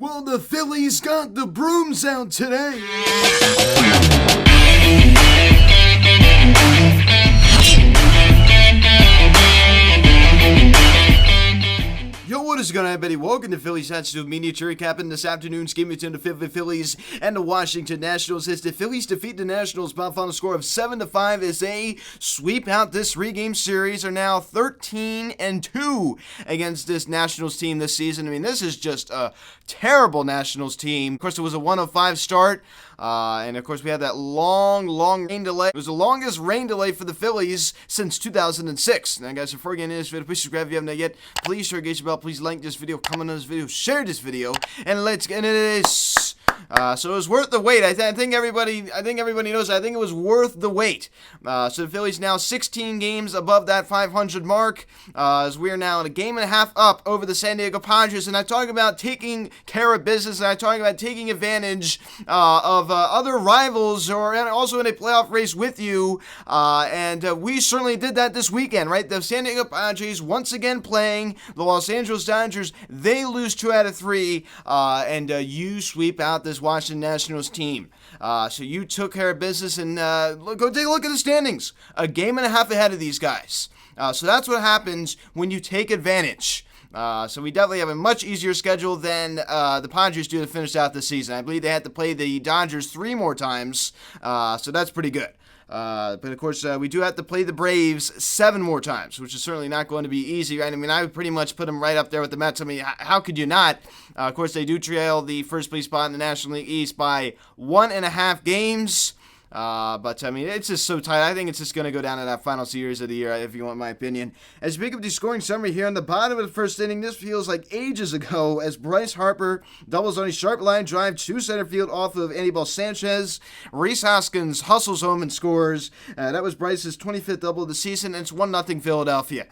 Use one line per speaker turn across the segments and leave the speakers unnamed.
Well, the Phillies got the brooms out today. Yo, what is going on, everybody? Welcome to Phillies Hats to Media Cherry Capping this afternoon's game between the Phillies and the Washington Nationals. As the Phillies defeat the Nationals by a final score of 7-5 as they sweep out this three-game series, are now 13-2 against this Nationals team this season. I mean, this is just a terrible Nationals team. Of course, it was a 105 start. And of course, we had that long rain delay. It was the longest rain delay for the Phillies since 2006. Now, guys, before getting into this video, please subscribe if you haven't done yet. Please share, engage the bell. Please like this video, comment on this video, share this video, and let's get into this. So it was worth the wait. I think everybody knows. I think it was worth the wait. So the Phillies now 16 games above that 500 mark, as we are now a game and a half up over the San Diego Padres. And I talk about taking care of business, and I talk about taking advantage of other rivals, or and also in a playoff race with you. And we certainly did that this weekend, right? The San Diego Padres once again playing the Los Angeles Dodgers. They lose 2 out of 3, and you sweep out this Washington Nationals team. So you took care of business, and go take a look at the standings. A game and a half ahead of these guys. So that's what happens when you take advantage. So we definitely have a much easier schedule than the Padres do to finish out the season. I believe they had to play the Dodgers 3 more times, so that's pretty good. But of course, we do have to play the Braves 7 more times, which is certainly not going to be easy, right? I mean, I would pretty much put them right up there with the Mets. I mean, how could you not? Of course, they do trail the first place spot in the National League East by 1.5 games. But I mean, it's just so tight. I think it's just going to go down to that final series of the year, if you want my opinion. As we pick up the scoring summary here on the bottom of the first inning, this feels like ages ago as Bryce Harper doubles on a sharp line drive to center field off of Anibal Sanchez. Rhys Hoskins hustles home and scores. That was Bryce's 25th double of the season, and it's 1-0 Philadelphia.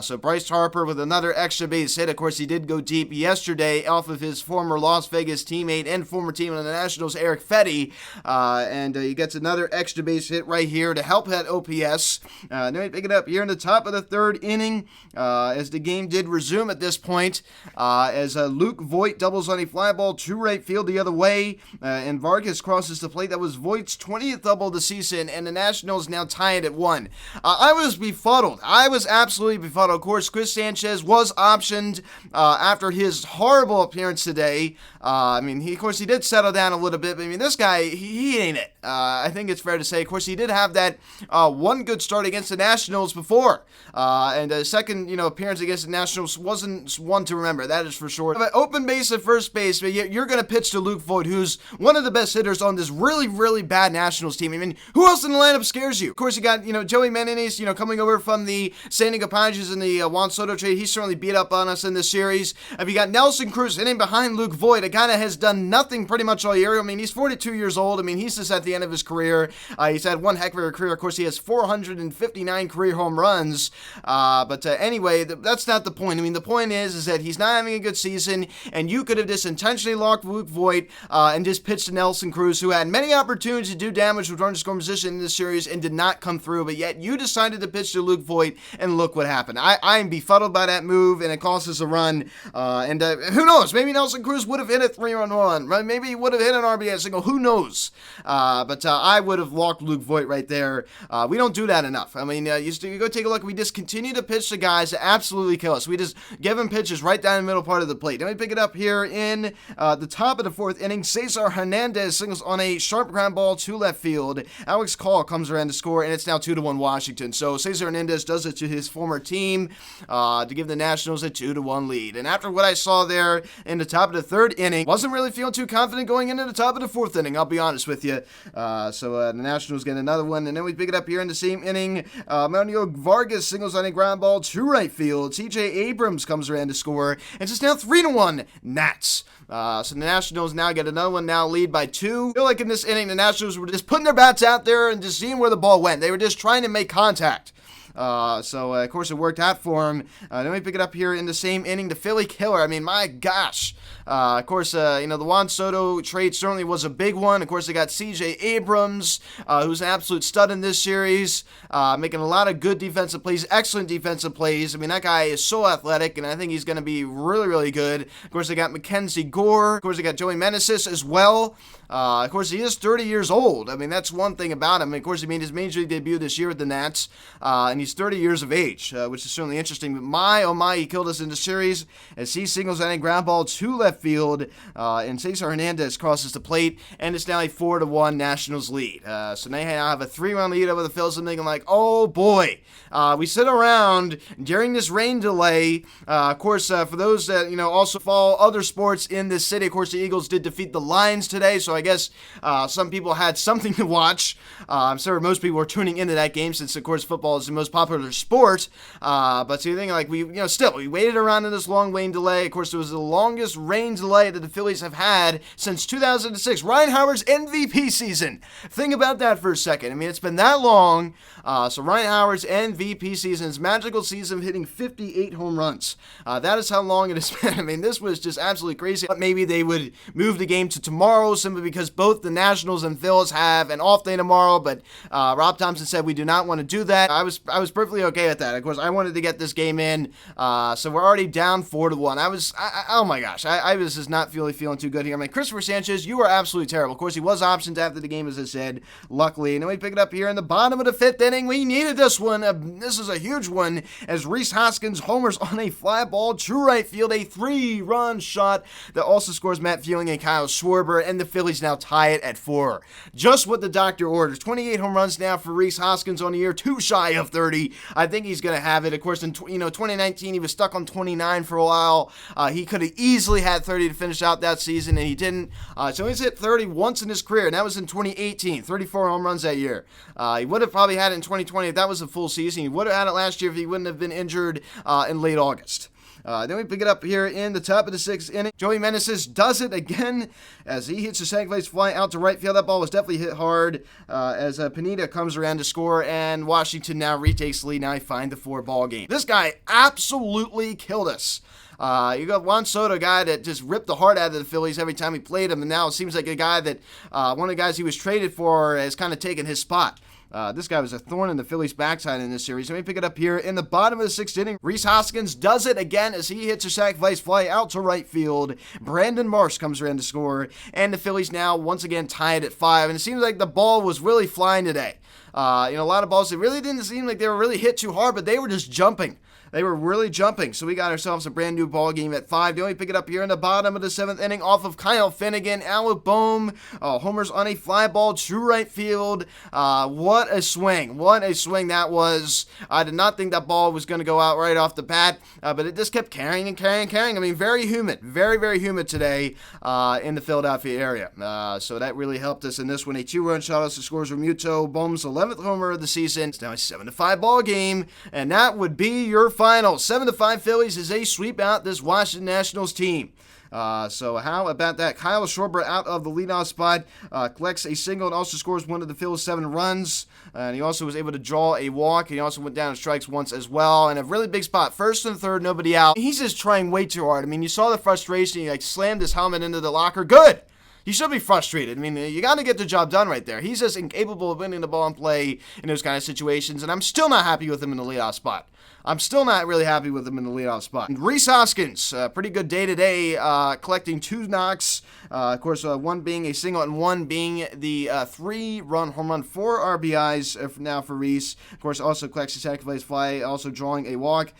So Bryce Harper with another extra base hit. Of course, he did go deep yesterday off of his former Las Vegas teammate and former teammate of the Nationals, Eric Fetty, and he gets another extra base hit right here to help that OPS. Then we pick it up here in the top of the third inning, as the game did resume at this point, as Luke Voit doubles on a fly ball to right field the other way, and Vargas crosses the plate. That was Voigt's 20th double of the season, and the Nationals now tie it at 1. I was befuddled. I was absolutely befuddled. Of course, Chris Sanchez was optioned after his horrible appearance today. I mean, he did settle down a little bit, but I mean, this guy, he ain't it. I think it's fair to say. Of course, he did have that one good start against the Nationals before, and the second, appearance against the Nationals wasn't one to remember. That is for sure. But open base at first base, but you're going to pitch to Luke Voit, who's one of the best hitters on this really bad Nationals team. I mean, who else in the lineup scares you? Of course, you got Joey Meneses, coming over from the San Diego Padres in the Juan Soto trade. He certainly beat up on us in this series. If you got Nelson Cruz hitting behind Luke Voit, a guy that has done nothing pretty much all year. I mean, he's 42 years old. I mean, he's just at the end of his career. He's had one heck of a career. Of course, he has 459 career home runs. But anyway, that's not the point. I mean, the point is that he's not having a good season, and you could have just intentionally locked Luke Voit and just pitched to Nelson Cruz, who had many opportunities to do damage with runner scoring position in this series and did not come through. But yet, you decided to pitch to Luke Voit, and look what happened. I am befuddled by that move, and it cost us a run. And who knows? Maybe Nelson Cruz would have hit a 3-run run. Right? Maybe he would have hit an RBI single. Who knows? But I would have walked Luke Voit right there. We don't do that enough. I mean, you go take a look. We just continue to pitch to guys that absolutely kill us. We just give them pitches right down the middle part of the plate. Then we pick it up here in the top of the fourth inning. Cesar Hernandez singles on a sharp ground ball to left field. Alex Call comes around to score, and it's now 2-1 Washington. So Cesar Hernandez does it to his former team to give the Nationals a 2-1 lead. And after what I saw there in the top of the third inning, wasn't really feeling too confident going into the top of the fourth inning, I'll be honest with you. So the Nationals get another one, and then we pick it up here in the same inning. Manuel Vargas singles on a ground ball to right field. TJ Abrams comes around to score, and it's just now 3-1 Nats. So the Nationals now get another one, now lead by 2. I feel like in this inning, the Nationals were just putting their bats out there and just seeing where the ball went. They were just trying to make contact. Of course, it worked out for him. Then we pick it up here in the same inning. The Philly killer. I mean, my gosh. Of course, the Juan Soto trade certainly was a big one. Of course, they got C.J. Abrams, who's an absolute stud in this series, making a lot of good defensive plays, excellent defensive plays. I mean, that guy is so athletic, and I think he's going to be really, really good. Of course, they got Mackenzie Gore. Of course, they got Joey Meneses as well. Of course, he is 30 years old. I mean, that's one thing about him. Of course, he made his major league debut this year with the Nats, and he's 30 years of age, which is certainly interesting. But oh my, he killed us in the series as he singles on a ground ball to left field, and Cesar Hernandez crosses the plate, and it's now a 4-1 Nationals lead. So now have a 3-run lead over the Phillies. I'm thinking like, oh boy, we sit around during this rain delay. Of course, for those that also follow other sports in this city, of course, the Eagles did defeat the Lions today, so I guess some people had something to watch. I'm sure most people were tuning into that game since, of course, football is the most popular sport. But so you think like we waited around in this long rain delay. Of course, it was the longest rain delay that the Phillies have had since 2006. Ryan Howard's MVP season. Think about that for a second. I mean, it's been that long. So Ryan Howard's MVP season, his magical season of hitting 58 home runs. That is how long it has been. I mean, this was just absolutely crazy. Maybe they would move the game to tomorrow simply because both the Nationals and Phils have an off day tomorrow, but Rob Thompson said we do not want to do that. I was perfectly okay with that. Of course, I wanted to get this game in, so we're already down 4-1. Oh my gosh, I was just not feeling too good here. I mean, Christopher Sanchez, you were absolutely terrible. Of course, he was optioned after the game, as I said, luckily. And then we pick it up here in the bottom of the 5th inning. We needed this one. This is a huge one as Rhys Hoskins homers on a fly ball to right field, a 3-run shot that also scores Matt Fielding and Kyle Schwarber, and the Phillies now tie it at 4. Just what the doctor orders. 28 home runs now for Rhys Hoskins on the year, too shy of 30. I think he's going to have it. Of course, in 2019, he was stuck on 29 for a while. He could have easily had 30 to finish out that season, and he didn't. So he's hit 30 once in his career, and that was in 2018. 34 home runs that year. He would have probably had it in 2020 if that was a full season. He would have had it last year if he wouldn't have been injured in late August. Then we pick it up here in the top of the 6th inning. Joey Meneses does it again as he hits a second base fly out to right field. That ball was definitely hit hard as Pineda comes around to score, and Washington now retakes the lead. Now they find the 4-ball game. This guy absolutely killed us. You got Juan Soto, a guy that just ripped the heart out of the Phillies every time he played him, and now it seems like a guy that one of the guys he was traded for has kind of taken his spot. This guy was a thorn in the Phillies' backside in this series. Let me pick it up here in the bottom of the 6th inning. Rhys Hoskins does it again as he hits a sacrifice fly out to right field. Brandon Marsh comes around to score, and the Phillies now once again tied at 5. And it seems like the ball was really flying today. A lot of balls that really didn't seem like they were really hit too hard, but they were just jumping. They were really jumping, so we got ourselves a brand new ball game at 5. Then we pick it up here in the bottom of the 7th inning off of Kyle Finnegan. Alec Boehm homers on a fly ball to right field. What a swing. What a swing that was. I did not think that ball was going to go out right off the bat, but it just kept carrying and carrying and carrying. I mean, very humid. Very, very humid today in the Philadelphia area. So that really helped us in this one. A 2-run shutout to scores Remuto. Boehm's 11th homer of the season. It's now a 7-5 ball game, and that would be your final. 7-5 Phillies as they sweep out this Washington Nationals team. So how about that? Kyle Schwarber out of the leadoff spot, collects a single and also scores one of the Phillies' 7 runs. And he also was able to draw a walk. He also went down in strikes once as well. And a really big spot. 1st and 3rd, nobody out. He's just trying way too hard. I mean, you saw the frustration. He slammed his helmet into the locker. Good! You should be frustrated. I mean, you got to get the job done right there. He's just incapable of winning the ball in play in those kind of situations, and I'm still not happy with him in the leadoff spot. I'm still not really happy with him in the leadoff spot. And Rhys Hoskins, pretty good day today, collecting 2 knocks. Of course, one being a single and one being the 3-run home run, 4 RBIs now for Rhys. Of course, also collects a sacrifice fly, also drawing a walk.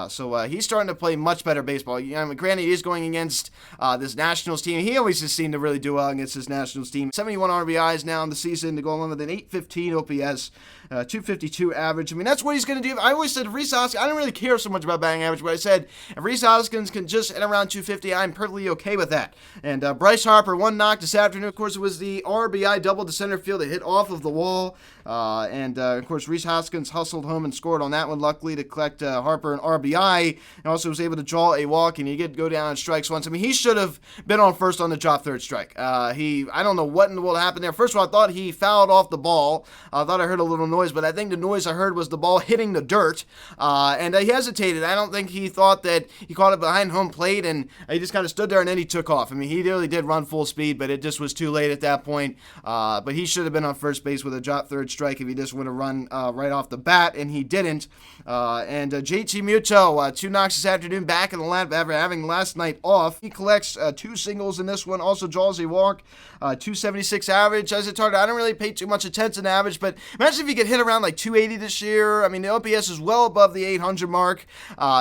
So he's starting to play much better baseball. Granted, he is going against this Nationals team. He always just seemed to really do well against this Nationals team. 71 RBIs now in the season to go along with an 815 OPS, 252 average. I mean, that's what he's going to do. I always said Rhys Hoskins, I don't really care so much about batting average, but I said if Rhys Hoskins can just hit around 250, I'm perfectly okay with that. And Bryce Harper, 1 knock this afternoon. Of course, it was the RBI double to center field that hit off of the wall. Of course, Rhys Hoskins hustled home and scored on that one, luckily, to collect Harper an RBI, and also was able to draw a walk, and he did go down on strikes once. I mean, he should have been on first on the drop 3rd strike. I don't know what in the world happened there. First of all, I thought he fouled off the ball. I thought I heard a little noise noise, but I think the noise I heard was the ball hitting the dirt, and he hesitated. I don't think he thought that he caught it behind home plate, and he just kind of stood there, and then he took off. I mean, he really did run full speed, but it just was too late at that point. But he should have been on first base with a drop third strike if he just would have run right off the bat, and he didn't. And JT Muto, 2 knocks this afternoon, back in the lineup after having last night off. He collects 2 singles in this one, also draws a walk, 276 average. As a target, I don't really pay too much attention to average, but imagine if he could hit around like 280 this year. I mean, the OPS is well above the 800 mark.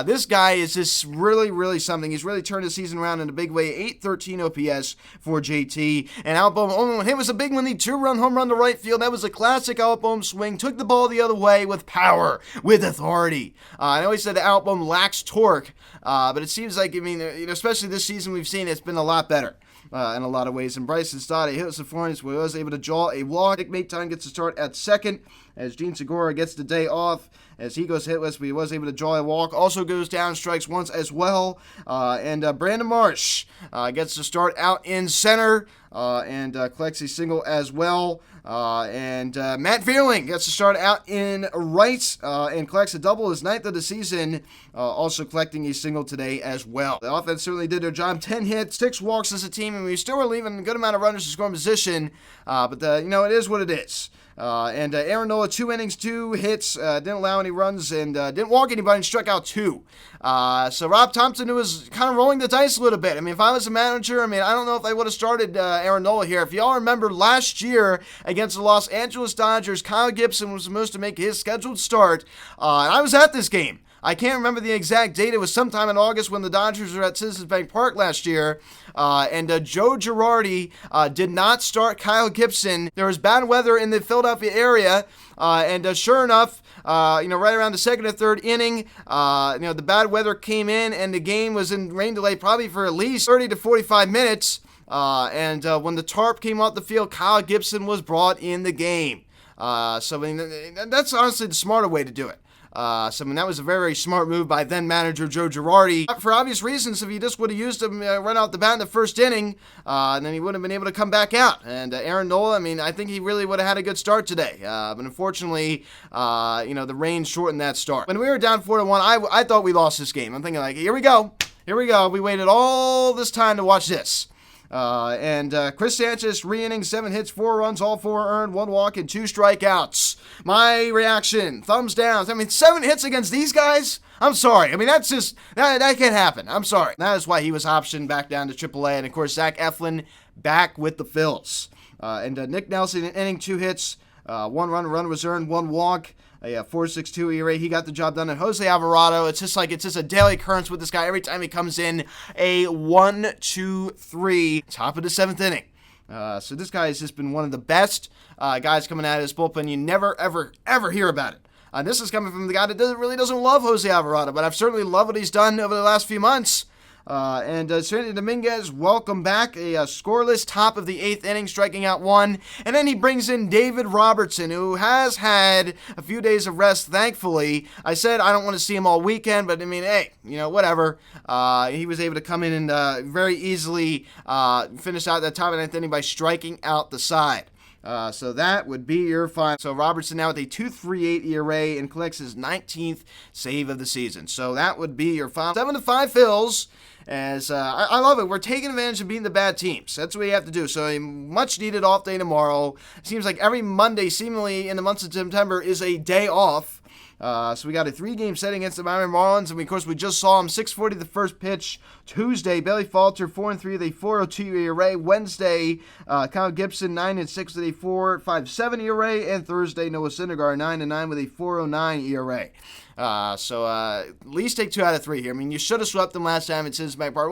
This guy is just really something. He's really turned his season around in a big way. 813 OPS for JT. And Albohm, only one hit was a big one. The 2-run home run to right field. That was a classic Albohm swing. Took the ball the other way with power, with authority. I know he said Albohm lacks torque, but it seems like, I mean, especially this season we've seen, it's been a lot better. In a lot of ways. And Bryson Stott hit the Florence, where he was able to draw a walk. Nick Maton gets to start at second as Gene Segura gets the day off as he goes hitless, but he was able to draw a walk. Also goes down, strikes once as well. And Brandon Marsh gets to start out in center and collects a single as well. And Matt Vierling gets to start out in right and collects a double, his 9th of the season, also collecting a single today as well. The offense certainly did their job. 10 hits, 6 walks as a team, and we still were leaving a good amount of runners to scoring position, but it is what it is. And Aaron Nola, 2 innings, 2 hits, didn't allow any runs, and didn't walk anybody, and struck out 2. So Rob Thompson, who was kind of rolling the dice a little bit. I mean, if I was a manager, I don't know if I would have started Aaron Nola here. If y'all remember last year against the Los Angeles Dodgers, Kyle Gibson was supposed to make his scheduled start, and I was at this game. I can't remember the exact date. It was sometime in August when the Dodgers were at Citizens Bank Park last year. And Joe Girardi did not start Kyle Gibson. There was bad weather in the Philadelphia area. And sure enough, right around the second or third inning, the bad weather came in and the game was in rain delay probably for at least 30 to 45 minutes. And when the tarp came off the field, Kyle Gibson was brought in the game. That's honestly the smarter way to do it. That was a very smart move by then manager Joe Girardi. For obvious reasons, if he just would have used him right out the bat in the first inning, then he wouldn't have been able to come back out. And Aaron Nola, I think he really would have had a good start today. But unfortunately, the rain shortened that start. When we were down 4-1, I thought we lost this game. I'm thinking like, here we go. We waited all this time to watch this. And Chris Sanchez, 3 innings, 7 hits, 4 runs, all 4 earned, 1 walk, and 2 strikeouts. My reaction, thumbs down. 7 hits against these guys? I'm sorry. That's just, that can't happen. I'm sorry. That is why he was optioned back down to AAA. And, of course, Zach Eflin back with the Phillies. And Nick Nelson, an inning, 2 hits, 1 run was earned, 1 walk. A 4.62 ERA. He got the job done. And Jose Alvarado, it's just a daily occurrence with this guy. Every time he comes in, a 1-2-3, top of the 7th inning. So this guy has just been one of the best guys coming out of his bullpen. You never, ever hear about it. This is coming from the guy that really doesn't love Jose Alvarado, but I've certainly loved what he's done over the last few months. And Sandy Dominguez, welcome back. A scoreless top of the 8th inning, striking out 1. And then he brings in David Robertson, who has had a few days of rest, thankfully. I said I don't want to see him all weekend, but hey, whatever. He was able to come in and very easily finish out that top of the 9th inning by striking out the side. So that would be your final. So Robertson now with a 2.38 ERA and collects his 19th save of the season. So that would be your final. 7-5 Phils. As I love it. We're taking advantage of beating the bad teams. That's what you have to do. So a much needed off day tomorrow. It seems like every Monday, seemingly in the months of September, is a day off. So we got a 3-game set against the Miami Marlins, and of course we just saw him 6:40 the first pitch. Tuesday, Bailey Falter 4-3 with a 4.02 ERA. Wednesday, Kyle Gibson 9-6 with a 4.57 ERA, and Thursday Noah Syndergaard 9-9 with a 4.09 ERA. So at least take 2 out of 3 here. You should have swept them last time at Citizens Bank Park.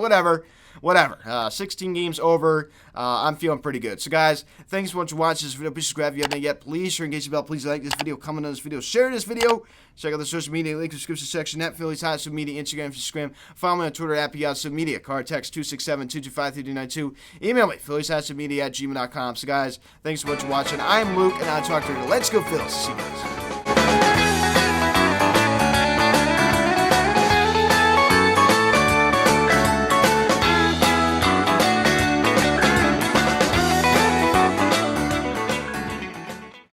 Whatever. 16 games over. I'm feeling pretty good. So, guys, thanks for watching this video. Please subscribe if you haven't yet. Please share, engage the bell. Please like this video. Comment on this video. Share this video. Check out the social media link in the description section at Phillies Hot Social Media, Instagram. Follow me on Twitter at PSocialMedia. Card text 267-225-3292. Email me, phillieshotmedia@gmail.com. So, guys, thanks so much for watching. I'm Luke, and I'll talk to you later. Let's go, Phillies. See you guys.